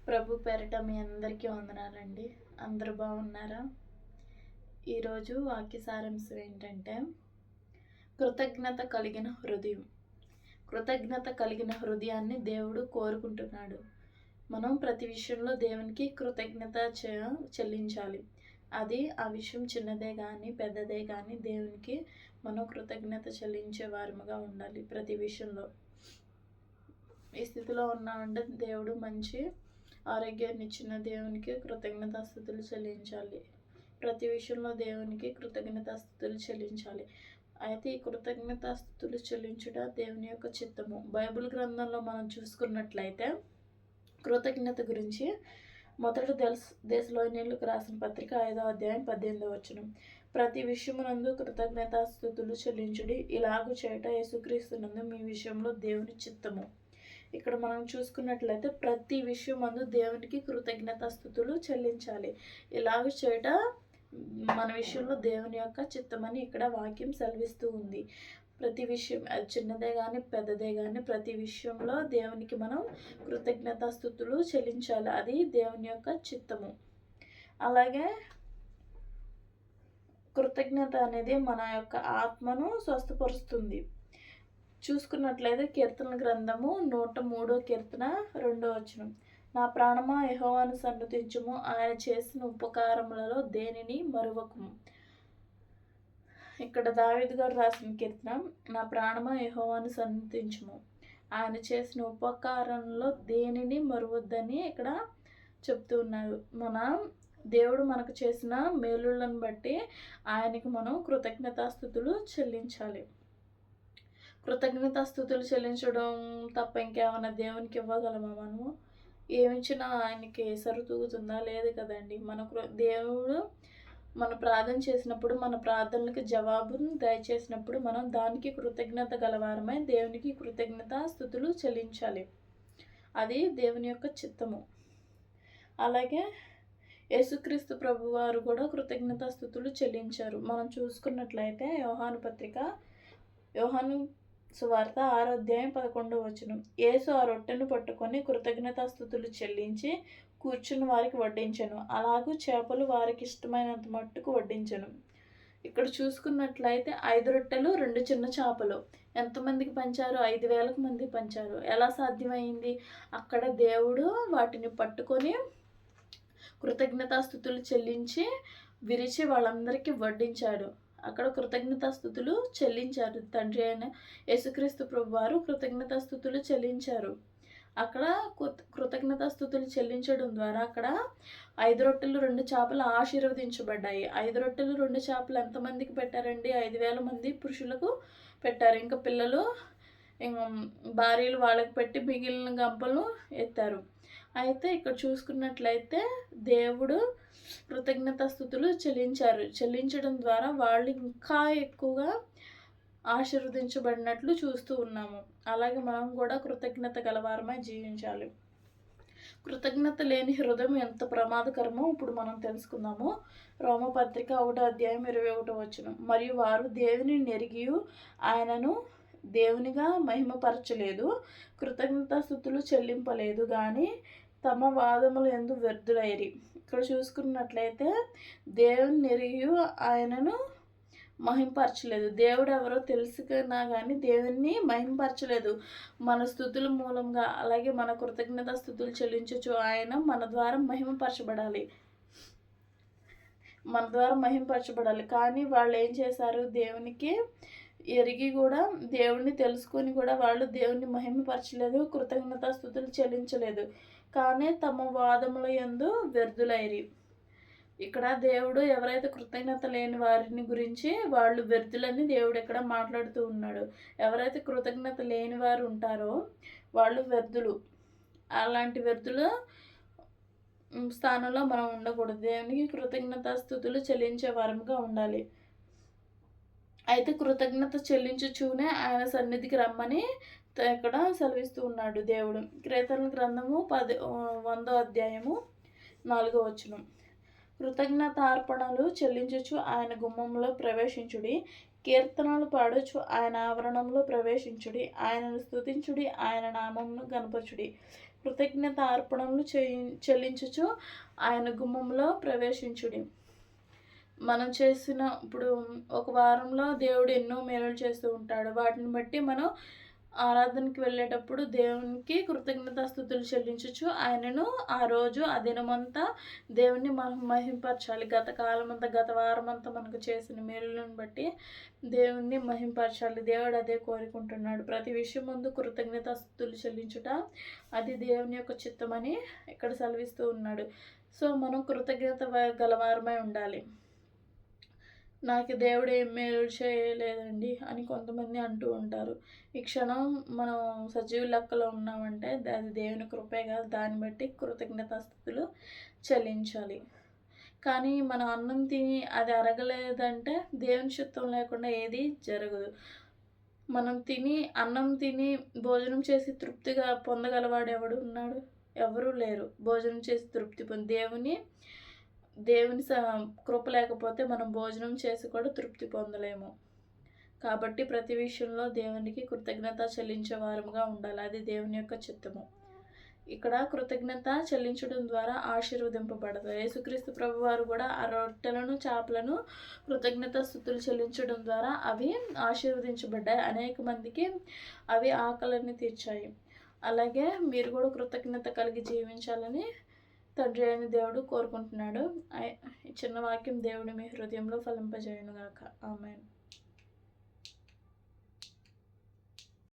ప్రభు పేరిట మీ అందరికీ వందనాలండి. అందరూ బాగున్నారా? ఈరోజు వాక్య సారాంశం ఏంటంటే, కృతజ్ఞత కలిగిన హృదయం. కృతజ్ఞత కలిగిన హృదయాన్ని దేవుడు కోరుకుంటున్నాడు. మనం ప్రతి విషయంలో దేవునికి కృతజ్ఞత చెల్లించాలి. అది ఆ విషయం చిన్నదే కానీ పెద్దదే కానీ దేవునికి మనం కృతజ్ఞత చెల్లించే వారముగా ఉండాలి. ప్రతి విషయంలో ఈ స్థితిలో ఉన్నామంటే దేవుడు మంచి ఆరోగ్యాన్ని ఇచ్చిన దేవునికి కృతజ్ఞతాస్తుతులు చెల్లించాలి. ప్రతి విషయంలో దేవునికి కృతజ్ఞతాస్తుతులు చెల్లించాలి. అయితే ఈ కృతజ్ఞతాస్తుతులు చెల్లించుట దేవుని యొక్క చిత్తము. బైబిల్ గ్రంథంలో మనం చూసుకున్నట్లయితే కృతజ్ఞత గురించి మొదటి దెస్సలోనికీయులకు రాసిన పత్రిక 5వ అధ్యాయం 18వ వచనం. ప్రతి విషయమునందు కృతజ్ఞతాస్తుతులు చెల్లించుడి, ఇలాగు చేయట యేసుక్రీస్తునందు మీ విషయంలో దేవుని చిత్తము. ఇక్కడ మనం చూసుకున్నట్లయితే ప్రతి విషయమందు దేవునికి కృతజ్ఞతాస్తుతులు చెల్లించాలి. ఇలాగ చేయట మన విషయంలో దేవుని యొక్క చిత్తమని ఇక్కడ వాక్యం సెలవిస్తూ ఉంది. ప్రతి విషయం అది చిన్నదే కానీ పెద్దదే కానీ ప్రతి విషయంలో దేవునికి మనం కృతజ్ఞతాస్తుతులు చెల్లించాలి. అది దేవుని యొక్క చిత్తము. అలాగే కృతజ్ఞత అనేది మన యొక్క ఆత్మను స్వస్థపరుస్తుంది. చూసుకున్నట్లయితే కీర్తన గ్రంథము 103వ కీర్తన 2వ వచనం. నా ప్రాణమా యెహోవాను సన్నుతించుము, ఆయన చేసిన ఉపకారములలో దేనిని మరువకుము. ఇక్కడ దావీదు గారు రాసిన కీర్తన, నా ప్రాణమా యెహోవాను సన్నుతించుము, ఆయన చేసిన ఉపకారంలో దేనిని మరువద్దని ఇక్కడ చెప్తూ ఉన్నారు. దేవుడు మనకు చేసిన మేలులను బట్టి ఆయనకి మనం కృతజ్ఞతాస్తుతులు చెల్లించాలి. కృతజ్ఞతాస్తుతులు చెల్లించడం తప్ప ఇంకేమైనా దేవునికి ఇవ్వగలమా మనము? ఏమిచ్చినా ఆయనకి సరితూగుతుందా? లేదు కదండి. దేవుడు మన ప్రార్థన చేసినప్పుడు మన ప్రార్థనలకు జవాబును దయచేసినప్పుడు మనం దానికి కృతజ్ఞత గలవారమై దేవునికి కృతజ్ఞతాస్తుతులు చెల్లించాలి. అది దేవుని యొక్క చిత్తము. అలాగే యేసుక్రీస్తు ప్రభువారు కూడా కృతజ్ఞతాస్తుతులు చెల్లించారు. మనం చూసుకున్నట్లయితే యోహాను సువార్త 6వ అధ్యాయం 11వ వచనం. యేసు ఆ రొట్టెను పట్టుకొని కృతజ్ఞతాస్తుతులు చెల్లించి కూర్చున్న వారికి వడ్డించెను. అలాగూ చేపలు వారికి ఇష్టమైనంత మట్టుకు వడ్డించెను. ఇక్కడ చూసుకున్నట్లయితే 5 రొట్టెలు 2 చిన్న చేపలు ఎంతమందికి పంచారు? 5,000 మంది పంచారు. ఎలా సాధ్యమైంది? అక్కడ దేవుడు వాటిని పట్టుకొని కృతజ్ఞతాస్తుతులు చెల్లించి విరిచి వాళ్ళందరికీ వడ్డించాడు. అక్కడ కృతజ్ఞతాస్తుతులు చెల్లించారు. తండ్రి అయిన యేసుక్రీస్తు ప్రభువారు కృతజ్ఞతాస్తుతులు చెల్లించారు. అక్కడ కృతజ్ఞతాస్తుతులు చెల్లించడం ద్వారా అక్కడ 5 రొట్టెలు 2 చేపలు ఆశీర్వదించబడ్డాయి. 5 రొట్టెలు 2 చేపలు ఎంతమందికి పెట్టారండి? 5,000 మంది పురుషులకు పెట్టారు. ఇంకా పిల్లలు భార్యలు వాళ్ళకి పెట్టి మిగిలిన గంపలను ఎత్తారు. అయితే ఇక్కడ చూసుకున్నట్లయితే దేవుడు కృతజ్ఞతాస్తుతులు చెల్లించడం ద్వారా వాళ్ళు ఇంకా ఎక్కువగా ఆశీర్వదించబడినట్లు చూస్తూ ఉన్నాము. అలాగే మనం కూడా కృతజ్ఞత గలవారమై జీవించాలి. కృతజ్ఞత లేని హృదయం ఎంత ప్రమాదకరమో ఇప్పుడు మనం తెలుసుకుందాము. రోమపత్రిక 1వ అధ్యాయం 21వ వచనం. మరియు వారు దేవుని నెరిగి ఆయనను దేవునిగా మహిమపరచలేదు, కృతజ్ఞతాస్తుతులు చెల్లింపలేదు కానీ తమ వాదములు యందు వ్యర్థులైరి. ఇక్కడ చూసుకున్నట్లయితే దేవుని ఎరిగి ఆయనను మహింపరచలేదు. దేవుడు ఎవరో తెలుసుకున్నా కానీ దేవుణ్ణి మహింపరచలేదు. మన స్థుతుల మూలంగా అలాగే మన కృతజ్ఞతాస్తుతులు చెల్లించచ్చు. ఆయన మన ద్వారా మహింపరచబడాలి. కానీ వాళ్ళు ఏం చేశారు? దేవునికి ఎరిగి కూడా దేవుణ్ణి తెలుసుకొని కూడా వాళ్ళు దేవుణ్ణి మహిమపరచలేదు, కృతజ్ఞతాస్తుతులు చెల్లించలేదు. కానీ తమ వాదముల యందు వ్యర్థులైరి. ఇక్కడ దేవుడు ఎవరైతే కృతజ్ఞత లేని వారిని గురించి వాళ్ళు వ్యర్థులని దేవుడు ఇక్కడ మాట్లాడుతూ ఉన్నాడు. ఎవరైతే కృతజ్ఞత లేని వారు ఉంటారో వాళ్ళు వ్యర్థులు. అలాంటి వ్యర్థుల స్థానంలో మనం ఉండకూడదు. దేవునికి కృతజ్ఞతాస్తుతులు చెల్లించే వారముగా ఉండాలి. అయితే కృతజ్ఞత చెల్లించుచూనే ఆయన సన్నిధికి రమ్మని ఇక్కడ సెలవిస్తూ ఉన్నాడు దేవుడు. కీర్తనల గ్రంథము 100వ అధ్యాయము 4వ వచనం. కృతజ్ఞతార్పణలు చెల్లించుచు ఆయన గుమ్మంలో ప్రవేశించుడి, కీర్తనలు పాడుచు ఆయన ఆవరణంలో ప్రవేశించుడి, ఆయనను స్తుతించుడి, ఆయన నామమును గణపరచుడి. కృతజ్ఞత అర్పణలు చెల్లించుచు ఆయన గుమ్మంలో ప్రవేశించుడి. మనం చేసిన ఇప్పుడు ఒక వారంలో దేవుడు ఎన్నో మేలులు చేస్తూ ఉంటాడు. వాటిని బట్టి మనం ఆరాధనకి వెళ్ళేటప్పుడు దేవునికి కృతజ్ఞతాస్తుతులు చెల్లించుచు ఆయనను ఆ రోజు ఆ దినమంతా దేవుని మనం మహింపరచాలి. గత వారమంతా మనకు చేసిన మేలులను బట్టి దేవుణ్ణి మహింపరచాలి. దేవుడు అదే కోరుకుంటున్నాడు. ప్రతి విషయం ముందు కృతజ్ఞతాస్తుతులు చెల్లించుట అది దేవుని యొక్క చిత్తమని ఇక్కడ సెలవిస్తూ ఉన్నాడు. సో మనం కృతజ్ఞత గలవారమై ఉండాలి. నాకు దేవుడు ఏం మేలు చేయలేదండి అని కొంతమంది అంటూ ఉంటారు. ఈ క్షణం మనం సజీవ లెక్కలో ఉన్నామంటే అది దేవుని కృపే కాదు. దాన్ని బట్టి కృతజ్ఞతాస్తుతులు చెల్లించాలి. కానీ మనం అన్నం తిని అది అరగలేదంటే దేవుని చిత్తం లేకుండా ఏది జరగదు. మనం అన్నం తిని భోజనం చేసి తృప్తిగా పొందగలవాడు ఎవడు ఉన్నాడు? ఎవరూ లేరు. భోజనం చేసి తృప్తి దేవుని కృప లేకపోతే మనం భోజనం చేసి కూడా తృప్తి పొందలేము. కాబట్టి ప్రతి విషయంలో దేవునికి కృతజ్ఞత చెల్లించే వారముగా ఉండాలి. అది దేవుని యొక్క చిత్తము. ఇక్కడ కృతజ్ఞత చెల్లించడం ద్వారా ఆశీర్వదింపబడతారు. యేసుక్రీస్తు ప్రభువారు కూడా ఆ రొట్టెలను చేపలను కృతజ్ఞతాస్తుతులు చెల్లించడం ద్వారా అవి ఆశీర్వదించబడ్డాయి. అనేక మందికి అవి ఆకలిని తీర్చాయి. అలాగే మీరు కూడా కృతజ్ఞత కలిగి జీవించాలని తండ్రి అయిన దేవుడు కోరుకుంటున్నాడు. ఈ చిన్న వాక్యం దేవుడు మీ హృదయంలో ఫలింపజేయునుగాక. ఆమేన్.